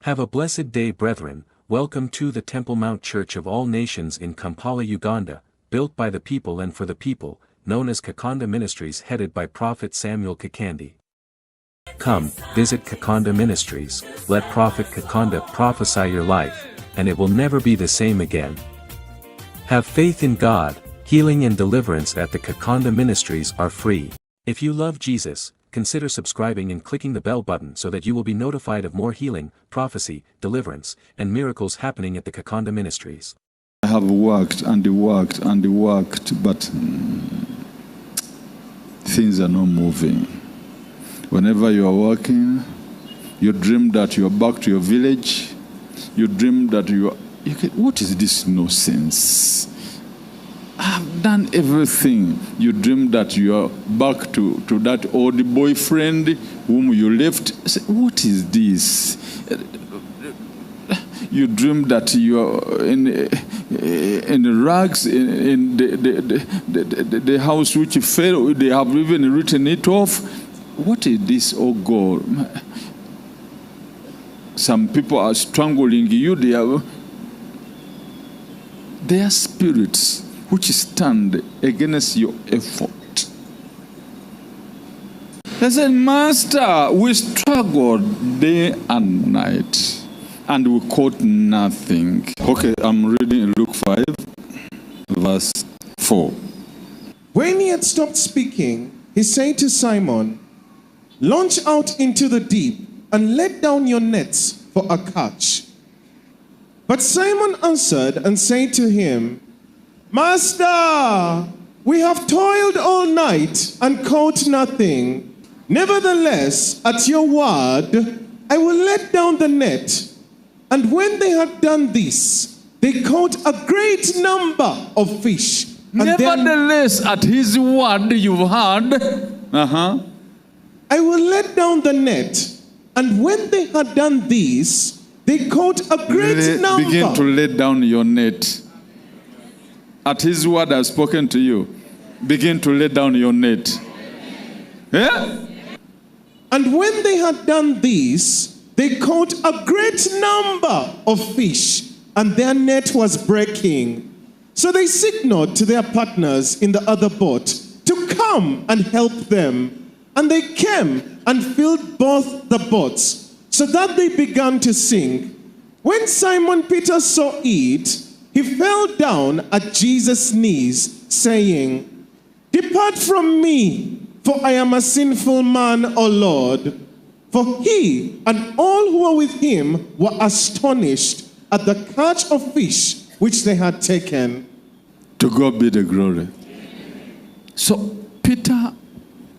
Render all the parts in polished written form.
Have a blessed day, brethren. Welcome to the Temple Mount Church of All Nations in Kampala, Uganda, built by the people and for the people, known as Kakande Ministries, headed by Prophet Samuel Kakande. Come, visit Kakande Ministries, let Prophet Kakande prophesy your life, and it will never be the same again. Have faith in God. Healing and deliverance at the Kakande Ministries are free. If you love Jesus, consider subscribing and clicking the bell button so that you will be notified of more healing, prophecy, deliverance, and miracles happening at the Kakande Ministries. I have worked, but things are not moving. Whenever you are working, you dream that you are back to your village. You dream that what is this nonsense? I've done everything. You dream that you are back to that old boyfriend whom you left. I say, what is this? You dream that you are in rags in the house which fell. They have even written it off. What is this, oh God? Some people are strangling you. They are spirits which stand against your effort. They said, Master, we struggled day and night, and we caught nothing. Okay, I'm reading Luke 5, verse 4. When he had stopped speaking, he said to Simon, launch out into the deep and let down your nets for a catch. But Simon answered and said to him, Master, we have toiled all night and caught nothing. Nevertheless, at your word, I will let down the net. And when they had done this, they caught a great number of fish. Nevertheless, at his word you've heard, I will let down the net. And when they had done this, they caught a great number. Begin to let down your net. At his word I've spoken to you. Begin to let down your net. Yeah? And when they had done this, they caught a great number of fish, and their net was breaking. So they signaled to their partners in the other boat to come and help them. And they came and filled both the boats, so that they began to sink. When Simon Peter saw it, he fell down at Jesus' knees, saying, Depart from me, for I am a sinful man, O Lord. For he and all who were with him were astonished at the catch of fish which they had taken. To God be the glory. So Peter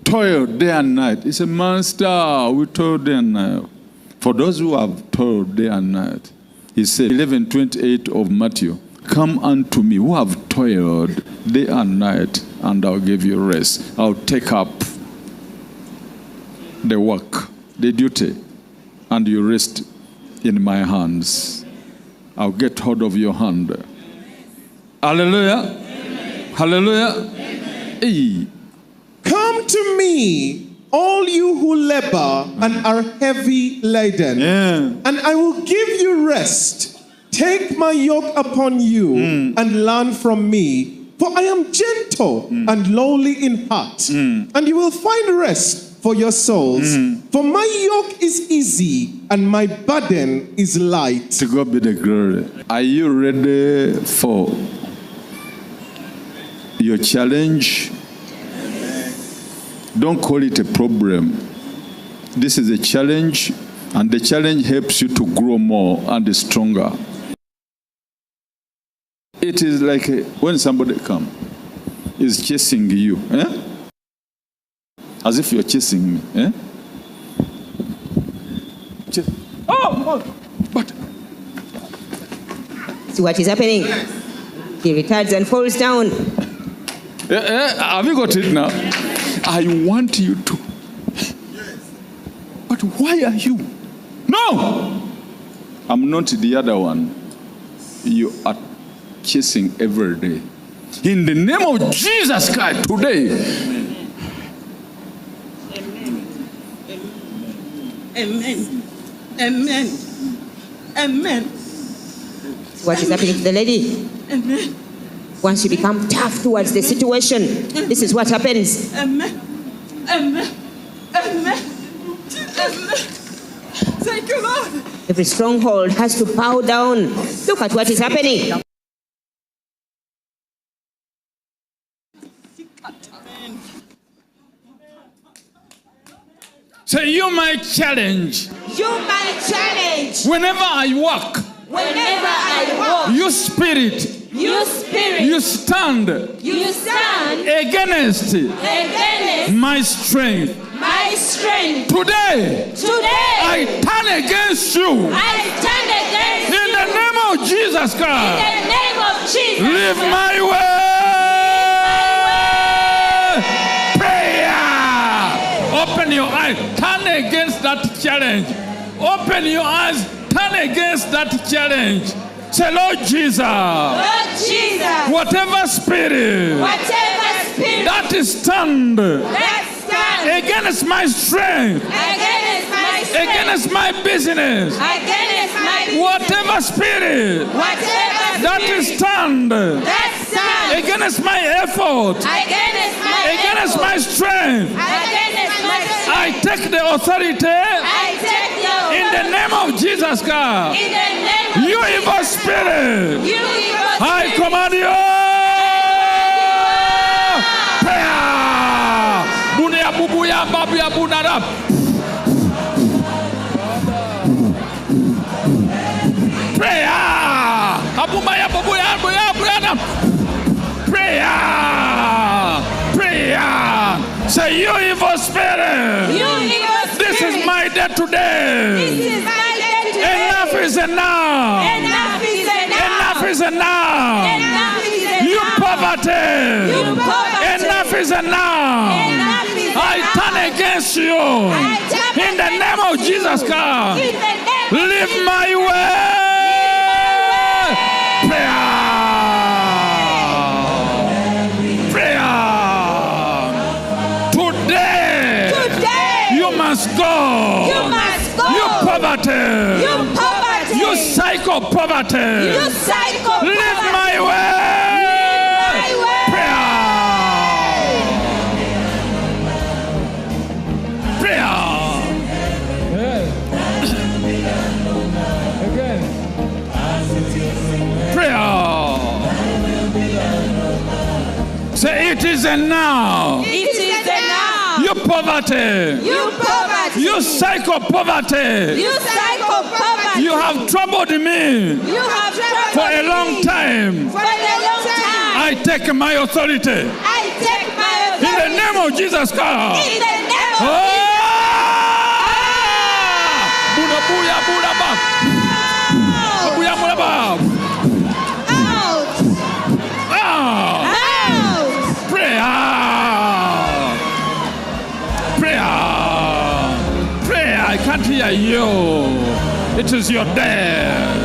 toiled day and night. He said, Master, we toiled day and night. For those who have toiled day and night, he said, 11:28 of Matthew, come unto me who have toiled day and night, and I'll give you rest. I'll take up the work, the duty, and you rest in my hands. I'll get hold of your hand. Hallelujah. Amen. Hallelujah. Amen. Hey. Come to me, all you who labor and are heavy laden, and I will give you rest. Take my yoke upon you and learn from me, for I am gentle and lowly in heart, and you will find rest for your souls. For my yoke is easy and my burden is light. To God be the glory. Are you ready for your challenge? Don't call it a problem. This is a challenge, and the challenge helps you to grow more and stronger. It is like when somebody comes, is chasing you, as if you're chasing me. But see what is happening? He retards and falls down. Have you got it now? I want you to. But why are you? No! I'm not the other one. You are chasing every day. In the name of Jesus Christ today. Amen. Amen. Amen. Amen. What is happening to the lady? Amen. Once you become tough towards the situation, this is what happens. Amen. Amen. Amen. Amen. Thank you, Lord. Every stronghold has to bow down. Look at what is happening. Say, you my challenge. You my challenge. Whenever I walk, Whenever I walk, you spirit, you spirit, you stand against my strength. my strength. Today, Today, I turn against you. I stand against In the name of Jesus in Christ. the name of Jesus. Live my way. Prayer. Open your eyes. Turn against that challenge. Open your eyes. Turn against that challenge. Say, Lord Jesus. Lord Jesus, Whatever spirit that is stand against my strength, against my business, whatever spirit that is stand against my effort, against my strength, I take the authority in the name of Jesus God. You evil spirit, I command you. Bunia bubuya babuya bunada. Prayer. Abumaya babuya buya buya. Prayer. Prayer. Say, you evil spirit. This is my day today. Enough is enough. Enough is enough. You poverty. Enough is enough. I turn against you. In the name of Jesus Christ. Live my way. Prayer. Prayer. Today. You must go. You poverty. You psycho poverty. Live my way. Prayer. Prayer. Prayer. Say, it is enough. You poverty. You psycho poverty. You have troubled me for a long time. I take my authority in the name of Jesus Christ. Buddha, Buddha, Buddha, Buddha, Buddha, Buddha. Prayer. Prayer. Prayer. I can't hear you. It is your day.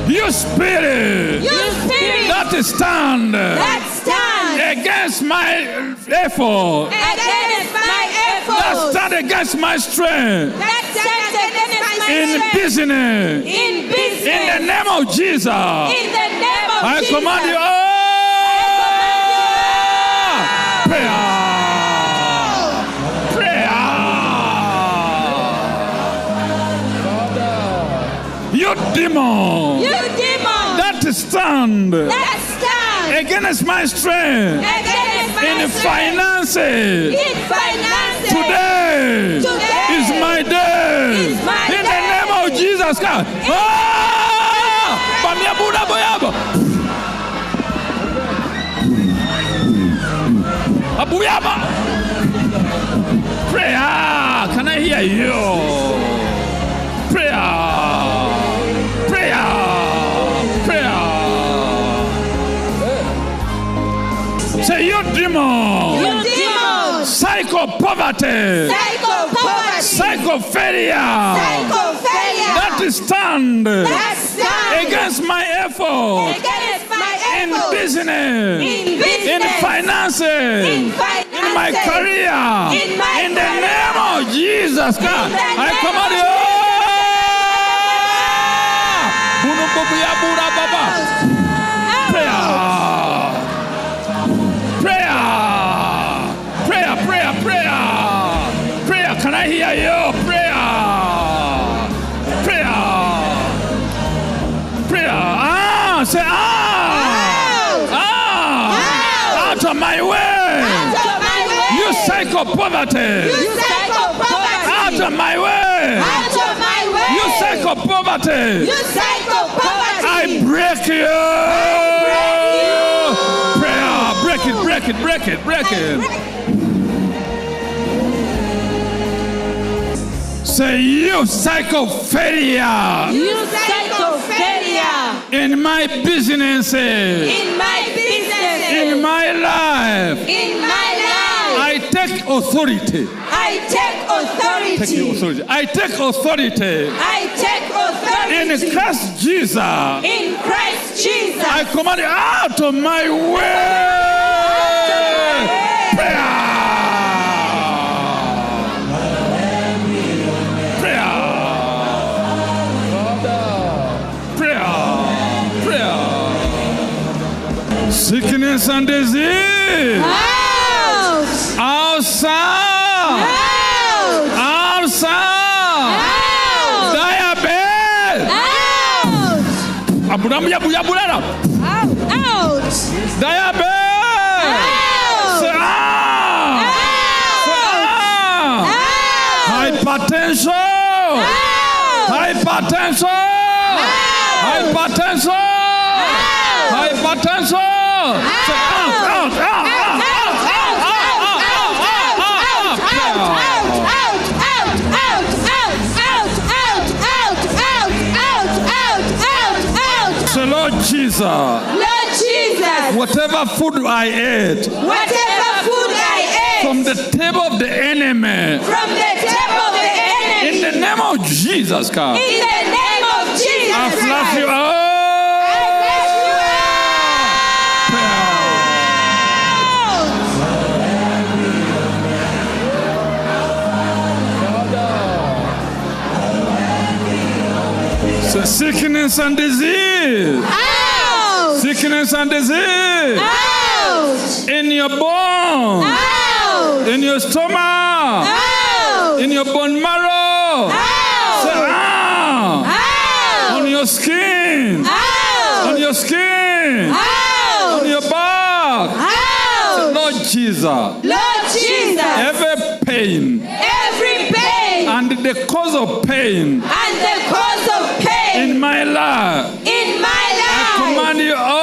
You spirit that stand against my effort, that stand against my strength in business, in the name of Jesus, I command you. You demon that stand against my strength in finances. Today is my day. In the name of Jesus Christ. Prayer. Can I hear you? Prayer. Say, you demon. Psycho poverty. Psycho failure. That stand against my effort. In business. In finances. In my career. In the name of of Jesus Christ, I command you. Prayer. Can I hear you? Prayer. Say out of my way. You psycho poverty. Out of my way. You psycho poverty. I break you. Prayer. Break it. Say you psycho failure. In my business. In my life. I take authority. In Christ Jesus. I command you out of my way. Prayer. Sickness and disease. Outside. Diabetes. Diabetes. Hypertension. So Lord Jesus, whatever food I ate from the table of the enemy, in the name of Jesus Christ, I flush you out. So sickness and disease. Out. Sickness and disease. Out. In your bone. Out. In your stomach. Out. In your bone marrow. Out. Say, Out. on your skin. Out. On your skin. Out. On your back. Out. Say, Lord Jesus. Every pain. And the cause of pain. In my life. I command you out.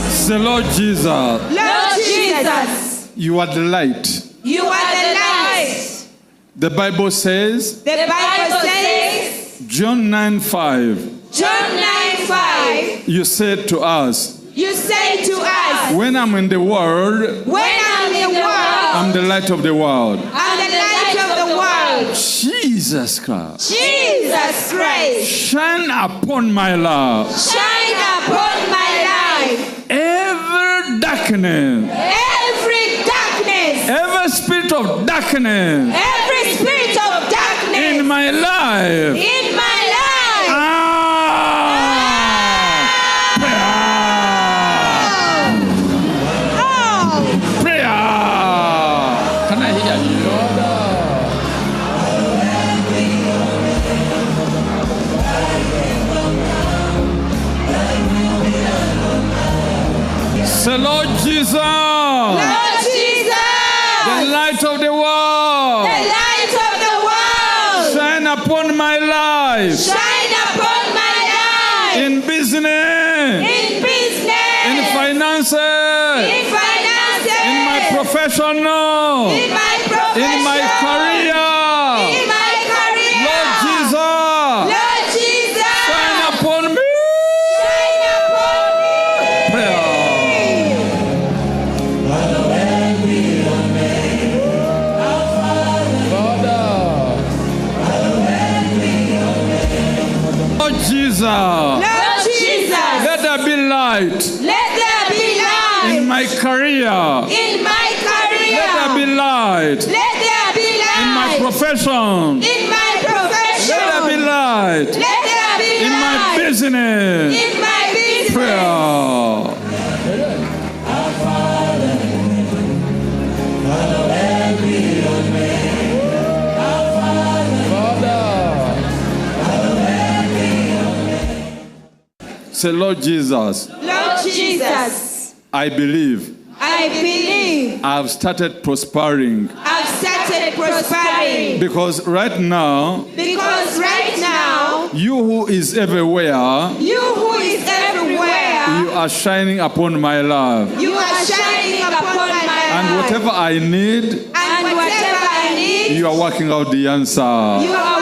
Say, Lord Jesus. You are the light. The Bible says. John 9:5. You said to us. When I'm in the world. I'm the light of the world. Jesus Christ. Shine upon my life. Every darkness. Every spirit of darkness. In my life. Prayer. Can I hear you? Say, Lord Jesus. The light of the world. Shine upon my life. In business. In finances. In my professional. In my career. Lord Jesus. Shine upon me. Jesus, Lord Jesus, let there be light let there be light in my career. in my career. Let there be light Let there be in my light profession. in my profession. Let there be light Let there be in my light business. in my business. Prayer. Say, Lord Jesus, Lord Jesus, I believe I believe I've started prospering I've started prospering because right now, because right now, you who is everywhere, you who is everywhere, you are shining upon my life. you are shining upon my And life. whatever I need, And whatever I need, you are working out the answer. you are